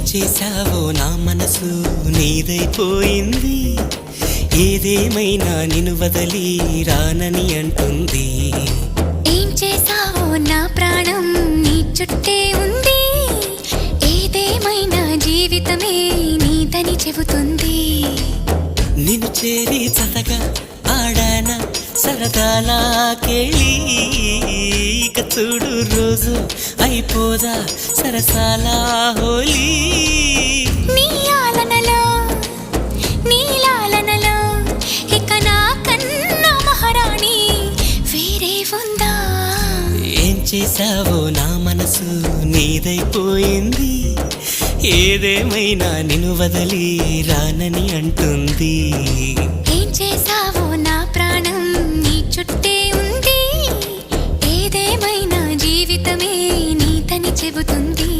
చేశావో నా మనసు నీదైపోయింది. ఏదేమైనా నిన్ను వదలి రానని అంటుంది. ఏం చేశావో నా ప్రాణం నీ చుట్టే ఉంది. ఏదేమైనా జీవితమే నీదని చెబుతుంది. నిన్ను చేరి చతగా ఆడాన సరదాలా కేళి. ఇక చూడు రోజు అయిపోదా సరసాల హోలీ. నీ ఆలనలో నీ లాలనలో ఇక నా కన్నా మహారాణి వేరే ఉందా? ఏం చేశావో నా మనసు నీదైపోయింది. ఏదేమైనా నిన్ను వదలి రానని అంటుంది. ఏం చేశావో నా ప్రాణం నీ చుట్టే ఉంది. ఏదేమైనా జీవితమే నీదని చెబుతుంది.